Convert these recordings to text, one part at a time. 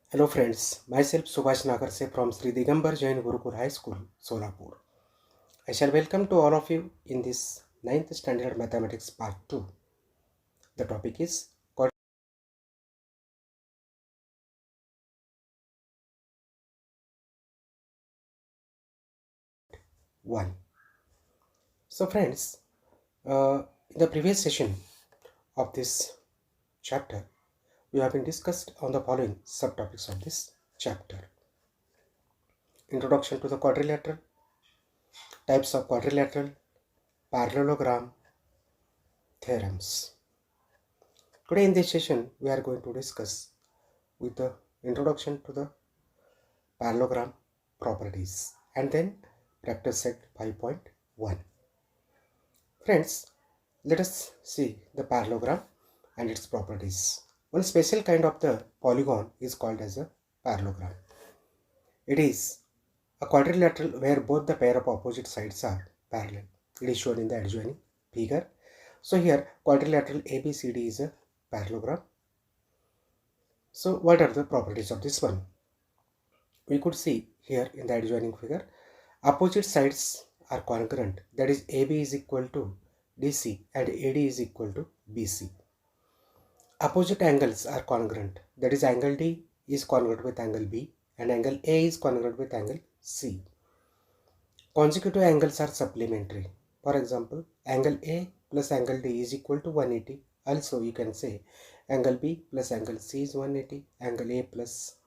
Hello friends, myself Subhash Nagarse from Sri Digambar Jain Gurukul High School, Solapur. I shall welcome to all of you in this ninth standard mathematics part 2. The topic is quad 1. So friends, in the previous session of this chapter, we have been discussed on the following subtopics of this chapter. Introduction to the quadrilateral, types of quadrilateral, parallelogram, theorems. Today in this session, we are going to discuss with the introduction to the parallelogram properties and then practice set 5.1. Friends, let us see the parallelogram and its properties. One special kind of the polygon is called as a parallelogram. It is a quadrilateral where both the pair of opposite sides are parallel. It is shown in the adjoining figure. So here quadrilateral ABCD is a parallelogram. So what are the properties of this one? We could see here in the adjoining figure, opposite sides are congruent, that is AB is equal to DC and AD is equal to BC. Opposite angles are congruent, that is angle D is congruent with angle B and angle A is congruent with angle C. Consecutive angles are supplementary. For example, angle A plus angle D is equal to 180. Also, you can say angle B plus angle C is 180, angle A plus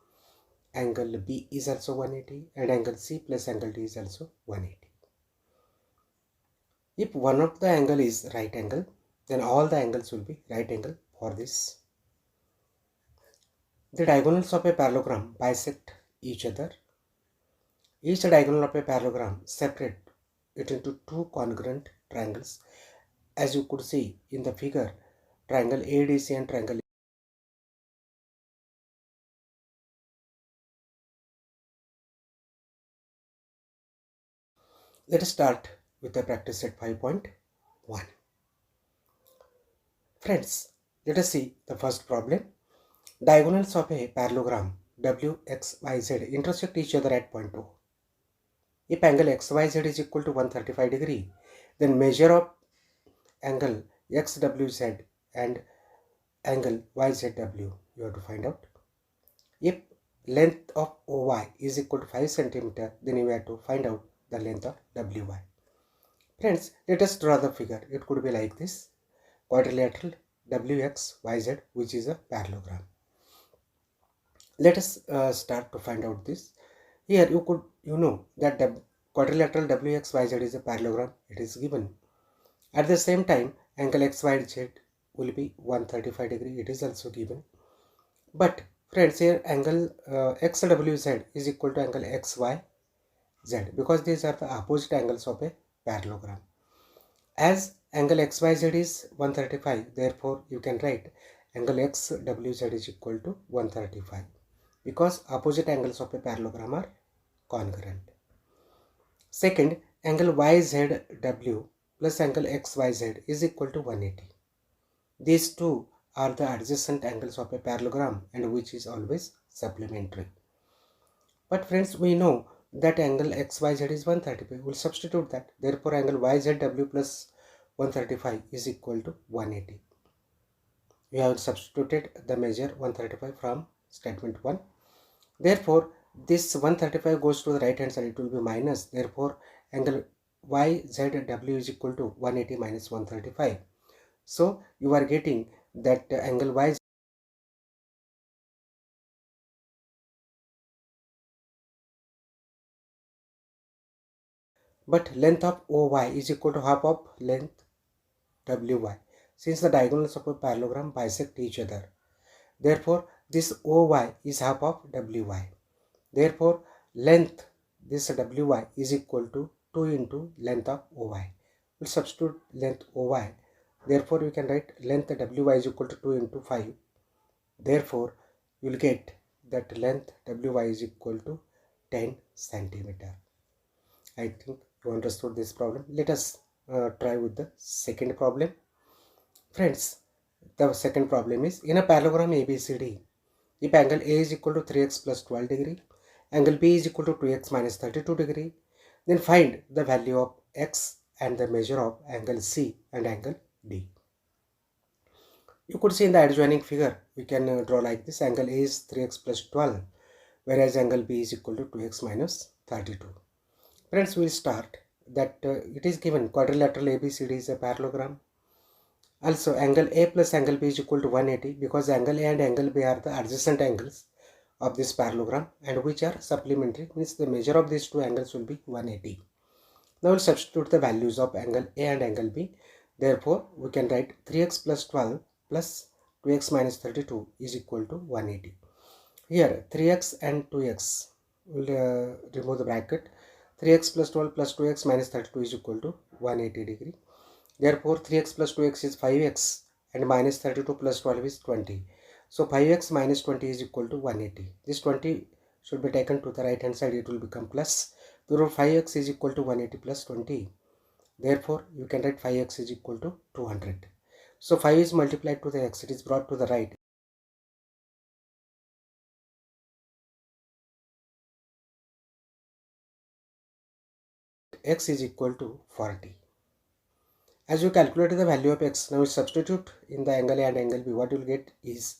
angle B is also 180 and angle C plus angle D is also 180. If one of the angle is right angle, then all the angles will be right angle for this. The diagonals of a parallelogram bisect each other. Each diagonal of a parallelogram separate it into two congruent triangles. As you could see in the figure, triangle ADC and triangle. Let us start with the practice set 5.1. Friends, let us see the first problem. Diagonals of a parallelogram WXYZ intersect each other at point O. If angle XYZ is equal to 135 degree, then measure of angle XWZ and angle YZW you have to find out. If length of OY is equal to 5 cm, then you have to find out the length of WY. Friends, let us draw the figure. It could be like this. Quadrilateral WXYZ, which is a parallelogram. Let us start to find out this. Here you know that the quadrilateral WXYZ is a parallelogram. It is given. At the same time, angle XYZ will be 135 degree. It is also given. But friends, here angle XWZ is equal to angle XYZ because these are the opposite angles of a parallelogram. As angle XYZ is 135, therefore you can write angle XWZ is equal to 135 because opposite angles of a parallelogram are congruent. Second, angle YZW plus angle XYZ is equal to 180. These two are the adjacent angles of a parallelogram and which is always supplementary. But friends, we know that angle XYZ is 135. We'll substitute that. Therefore, angle YZW plus 135 is equal to 180. We have substituted the measure 135 from statement 1. Therefore, this 135 goes to the right hand side. It will be minus. Therefore, angle YZW is equal to 180 minus 135. So, you are getting that angle Y. But length of OY is equal to half of length WY. Since the diagonals of a parallelogram bisect each other, therefore this OY is half of WY. Therefore length this WY is equal to 2 into length of OY. We'll substitute length OY. Therefore we can write length WY is equal to 2 into 5. Therefore you will get that length WY is equal to 10 centimeter. I think you understood this problem. Let us try with the second problem. Friends, the second problem is in a parallelogram ABCD, If angle A is equal to 3x plus 12 degree, angle B is equal to 2x minus 32 degree, then find the value of x and the measure of angle C and angle D. You could see in the adjoining figure, we can draw like this. Angle A is 3x plus 12, whereas angle B is equal to 2x minus 32. Friends, we will start that it is given quadrilateral ABCD is a parallelogram. Also, angle A plus angle B is equal to 180 because angle A and angle B are the adjacent angles of this parallelogram and which are supplementary, means the measure of these two angles will be 180. Now we'll substitute the values of angle A and angle B. Therefore, we can write 3x plus 12 plus 2x minus 32 is equal to 180. Here 3x and 2x, we'll remove the bracket. 3x plus 12 plus 2x minus 32 is equal to 180 degree. Therefore 3x plus 2x is 5x and minus 32 plus 12 is 20. So 5x minus 20 is equal to 180. This 20 should be taken to the right hand side, it will become plus. Therefore 5x is equal to 180 plus 20. Therefore you can write 5x is equal to 200. So 5 is multiplied to the x, it is brought to the right. X is equal to 40. As you calculate the value of x, now we substitute in the angle A and angle B. What you will get is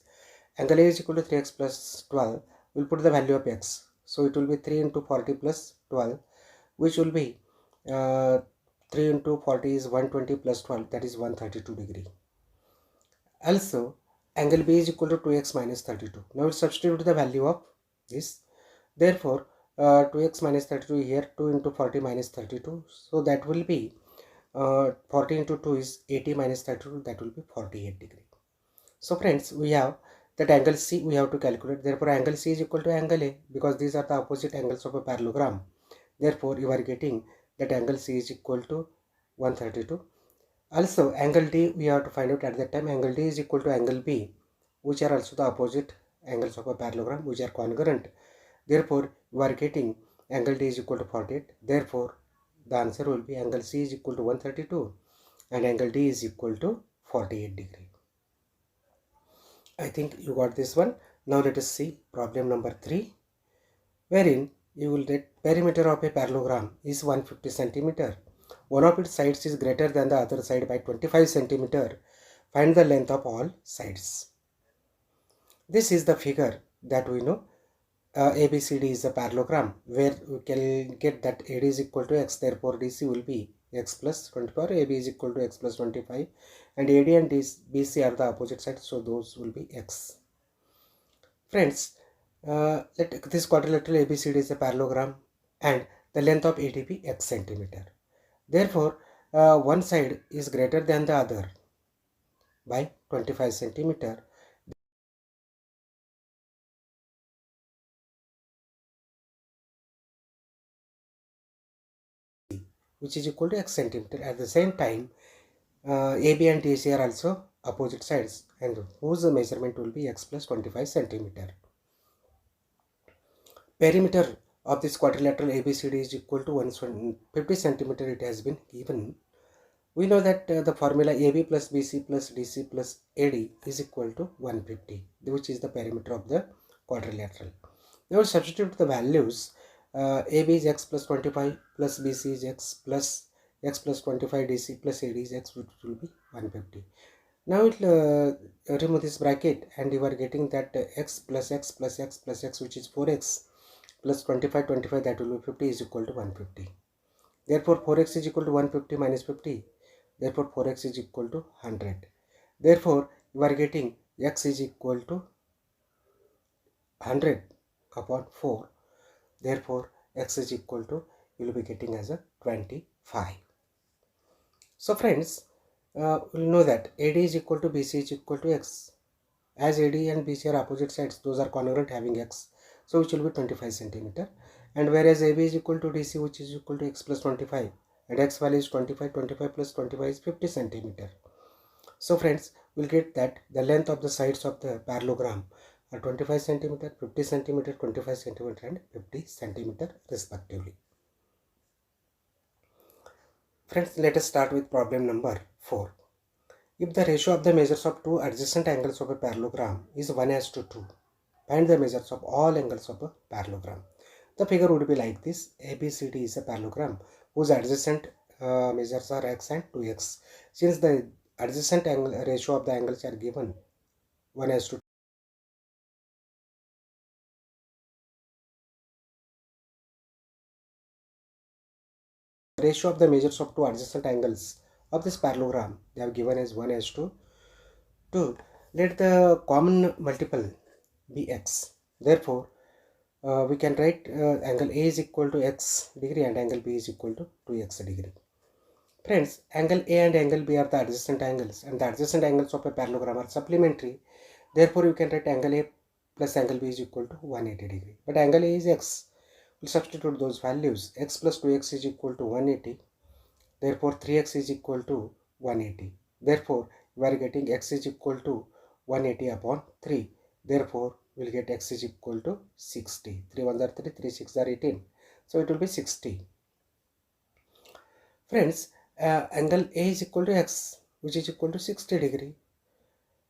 angle A is equal to 3x plus 12. We will put the value of x. So it will be 3 into 40 plus 12, which will be 3 into 40 is 120 plus 12, that is 132 degree. Also, angle B is equal to 2x minus 32. Now we substitute the value of this. Therefore, 2x minus 32 here, 2 into 40 minus 32. So that will be 40 into 2 is 80 minus 32, that will be 48 degree. So friends, we have that angle C we have to calculate. Therefore, angle C is equal to angle A because these are the opposite angles of a parallelogram. Therefore, you are getting that angle C is equal to 132. Also, angle D we have to find out at that time. Angle D is equal to angle B, which are also the opposite angles of a parallelogram, which are congruent. Therefore, you are getting angle D is equal to 48. Therefore, the answer will be angle C is equal to 132 and angle D is equal to 48 degree. I think you got this one. Now let us see problem number 3, wherein you will get perimeter of a parallelogram is 150 centimeter. One of its sides is greater than the other side by 25 centimeter. Find the length of all sides. This is the figure that we know. ABCD is a parallelogram where we can get that AD is equal to x, therefore DC will be x plus 24, AB is equal to x plus 25, and AD and BC are the opposite sides, so those will be x. Friends, let this quadrilateral ABCD is a parallelogram and the length of AD be x centimeter. Therefore, one side is greater than the other by 25 centimeter. Which is equal to x centimeter. At the same time, AB and DC are also opposite sides and whose measurement will be x plus 25 centimeter. Perimeter of this quadrilateral ABCD is equal to 150 centimeter. It has been given. We know that the formula AB plus BC plus DC plus AD is equal to 150, which is the perimeter of the quadrilateral. Now we substitute the values. AB is x plus 25 plus BC is x plus 25 DC plus AD is x, which will be 150. Now it remove this bracket and you are getting that x plus x plus x plus x, which is 4x plus 25 that will be 50 is equal to 150. Therefore 4x is equal to 150 minus 50. Therefore 4x is equal to 100. Therefore you are getting x is equal to 100 upon 4. Therefore x is equal to, you will be getting as a 25. So friends, we'll know that AD is equal to BC is equal to x. As AD and BC are opposite sides, those are congruent having x, so which will be 25 centimeter. And whereas AB is equal to DC, which is equal to x plus 25, and x value is 25, 25 plus 25 is 50 centimeter. So friends, we'll get that the length of the sides of the parallelogram are 25 centimeter, 50 centimeter, 25 centimeter and 50 centimeter respectively. Friends, let us start with problem number 4. If the ratio of the measures of two adjacent angles of a parallelogram is 1:2, Find the measures of all angles of a parallelogram. The figure would be like this. ABCD is a parallelogram whose adjacent measures are x and 2x. Since the adjacent angle ratio of the angles are given 1:2, the ratio of the measures of two adjacent angles of this parallelogram they have given as 1:2. Let the common multiple be x. Therefore, we can write angle A is equal to x degree and angle B is equal to 2x degree. Friends, angle A and angle B are the adjacent angles, and the adjacent angles of a parallelogram are supplementary. Therefore, you can write angle A plus angle B is equal to 180 degree. But angle A is x. We'll substitute those values. X plus 2x is equal to 180. Therefore, 3x is equal to 180. Therefore, we are getting x is equal to 180 upon 3. Therefore, we'll get x is equal to 60. 3 1s are 3, 3 6 are 18. So, it will be 60. Friends, angle A is equal to x, which is equal to 60 degree.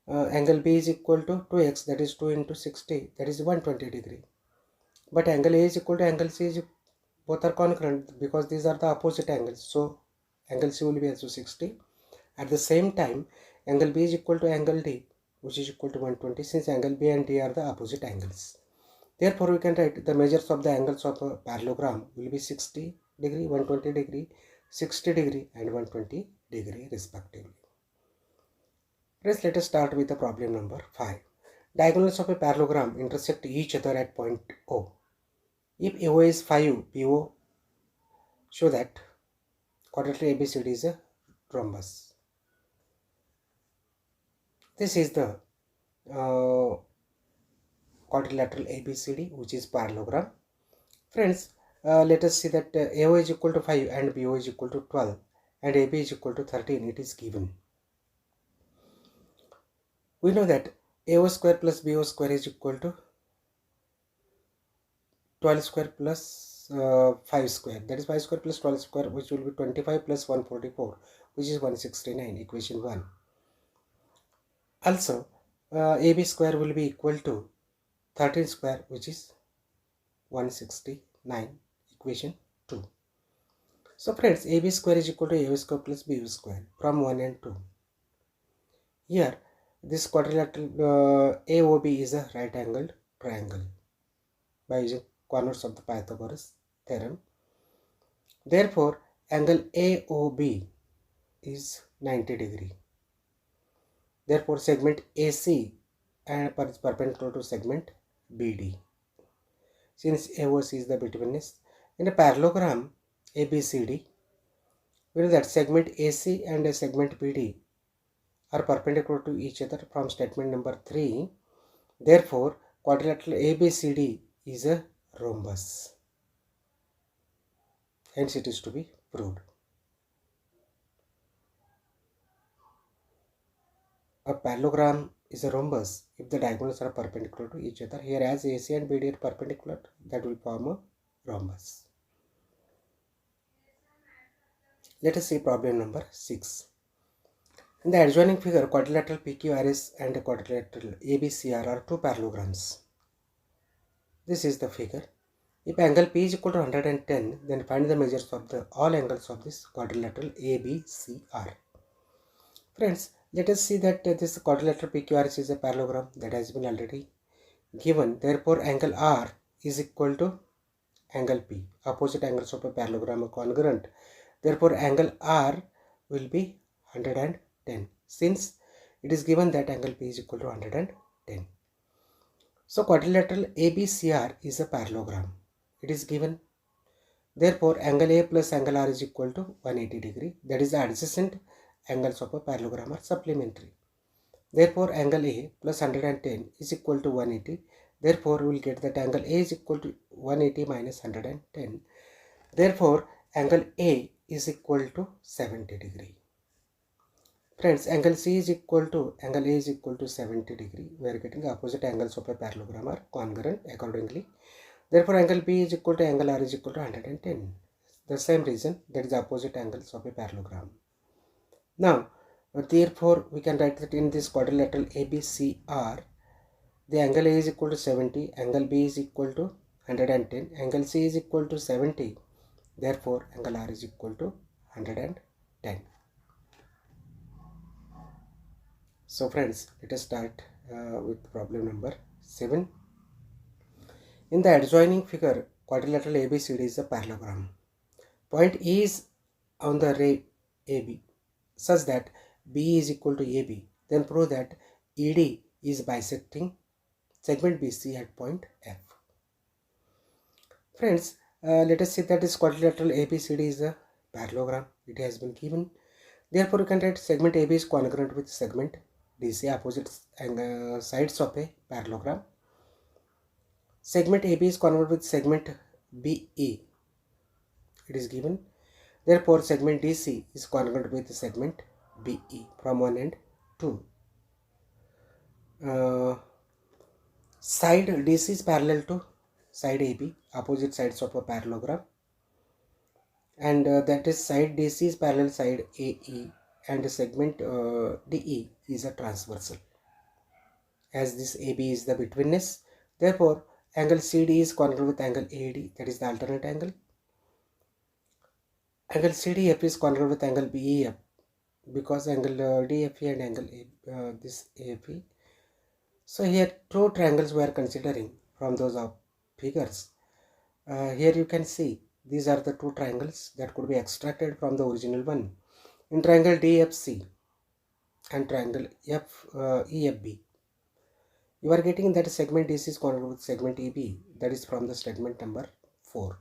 Angle B is equal to 2x, that is 2 into 60, that is 120 degree. But angle A is equal to angle C, both are congruent because these are the opposite angles. So, angle C will be also 60. At the same time, angle B is equal to angle D, which is equal to 120, since angle B and D are the opposite angles. Therefore, we can write the measures of the angles of a parallelogram will be 60 degree, 120 degree, 60 degree and 120 degree respectively. First, let us start with the problem number 5. Diagonals of a parallelogram intersect each other at point O. If AO is 5, PO show that quadrilateral ABCD is a rhombus. This is the quadrilateral ABCD, which is parallelogram. Friends, let us see that AO is equal to 5 and BO is equal to 12 and AB is equal to 13. It is given. We know that AO square plus BO square is equal to 12 square plus 5 square. That is 5 square plus 12 square, which will be 25 plus 144, which is 169, equation 1. Also, AB square will be equal to 13 square, which is 169, equation 2. So friends, AB square is equal to AO square plus BO square from 1 and 2. Here, this quadrilateral AOB is a right angled triangle by using corners of the Pythagoras theorem. Therefore, angle AOB is 90 degree. Therefore, segment AC and is perpendicular to segment BD. Since AOC is the betweenness, in a parallelogram ABCD, we know that segment AC and a segment BD are perpendicular to each other from statement number 3. Therefore, quadrilateral ABCD is a rhombus. Hence, it is to be proved. A parallelogram is a rhombus if the diagonals are perpendicular to each other. Here, as AC and BD are perpendicular, that will form a rhombus. Let us see problem number 6. In the adjoining figure, quadrilateral PQRS and quadrilateral ABCR are two parallelograms. This is the figure. If angle P is equal to 110, then find the measures of all angles of this quadrilateral ABCR. Friends, let us see that this quadrilateral PQRS is a parallelogram that has been already given. Therefore, angle R is equal to angle P. Opposite angles of a parallelogram are congruent. Therefore, angle R will be 110, since it is given that angle P is equal to 110. So, quadrilateral ABCR is a parallelogram. It is given. Therefore, angle A plus angle R is equal to 180 degree. That is the adjacent angles of a parallelogram are supplementary. Therefore, angle A plus 110 is equal to 180. Therefore, we will get that angle A is equal to 180 minus 110. Therefore, angle A is equal to 70 degree. Friends, angle C is equal to angle A is equal to 70 degree. We are getting opposite angles of a parallelogram are congruent accordingly. Therefore, angle B is equal to angle R is equal to 110. The same reason, that is opposite angles of a parallelogram. Now, therefore, we can write that in this quadrilateral ABCR, the angle A is equal to 70, angle B is equal to 110, angle C is equal to 70. Therefore, angle R is equal to 110. So friends, let us start with problem number 7. In the adjoining figure, quadrilateral ABCD is a parallelogram. Point E is on the ray AB such that B is equal to AB. Then prove that ED is bisecting segment BC at point F. Friends, let us say that this quadrilateral ABCD is a parallelogram. It has been given. Therefore, you can write segment AB is congruent with segment DC, opposite sides of a parallelogram. Segment AB is congruent with segment BE. It is given. Therefore, segment DC is congruent with segment BE from one end to side DC is parallel to side AB, opposite sides of a parallelogram, and that is side DC is parallel side AE, and segment DE is a transversal. As this AB is the betweenness, therefore angle CD is congruent with angle AD, that is the alternate angle. Angle CDF is congruent with angle BEF because angle DFE and angle this AFE. So here two triangles we are considering from those figures. Here you can see these are the two triangles that could be extracted from the original one. In triangle DFC and triangle EFB, you are getting that segment DC is congruent with segment EB, that is from the statement number 4.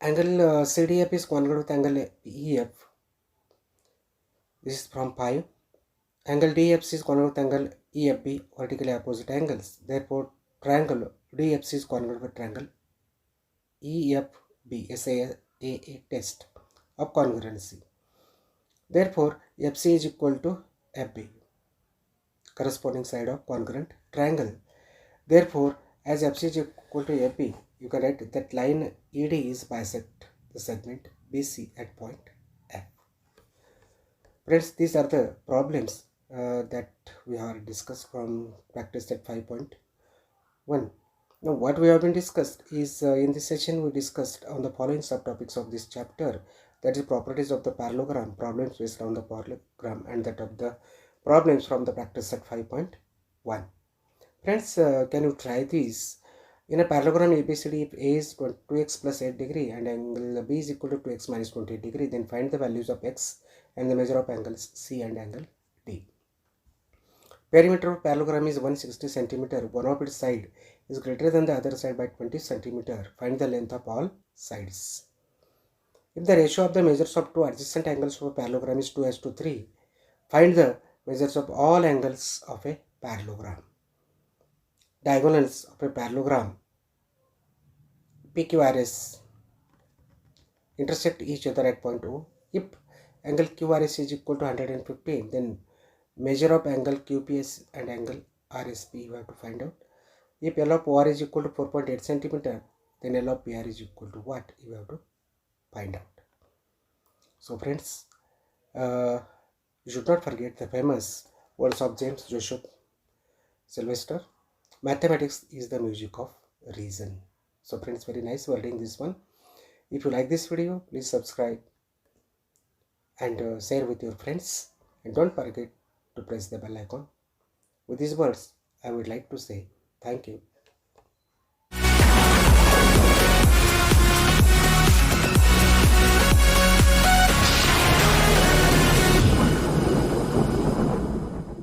Angle CDF is congruent with angle EF, this is from 5. Angle DFC is congruent with angle EFB, vertically opposite angles. Therefore, triangle DFC is congruent with triangle EFB, SAA test of congruency. Therefore, FC is equal to FB, corresponding side of congruent triangle. Therefore, as FC is equal to FB, you can write that line ED is bisect the segment BC at point F. Friends, these are the problems that we have discussed from practice set 5.1. Now, what we have been discussed is in this session we discussed on the following subtopics of this chapter, that is properties of the parallelogram, problems based on the parallelogram, and that of the problems from the practice set 5.1. Friends, can you try this? In a parallelogram ABCD, if A is 2x plus 8 degree and angle B is equal to 2x minus 28 degree, then find the values of x and the measure of angles C and angle D. Perimeter of parallelogram is 160 cm. One of its side is greater than the other side by 20 cm. Find the length of all sides. If the ratio of the measures of two adjacent angles of a parallelogram is 2:3, find the measures of all angles of a parallelogram. Diagonals of a parallelogram PQRS intersect each other at point O. If angle QRS is equal to 115, then measure of angle QPS and angle RSP you have to find out. If L of OR is equal to 4.8 cm, then L of PR is equal to what? You have to find out. So friends, you should not forget the famous words of James Joseph Sylvester. Mathematics is the music of reason. So friends, very nice wording this one. If you like this video, please subscribe and share with your friends, and don't forget to press the bell icon. With these words, I would like to say thank you.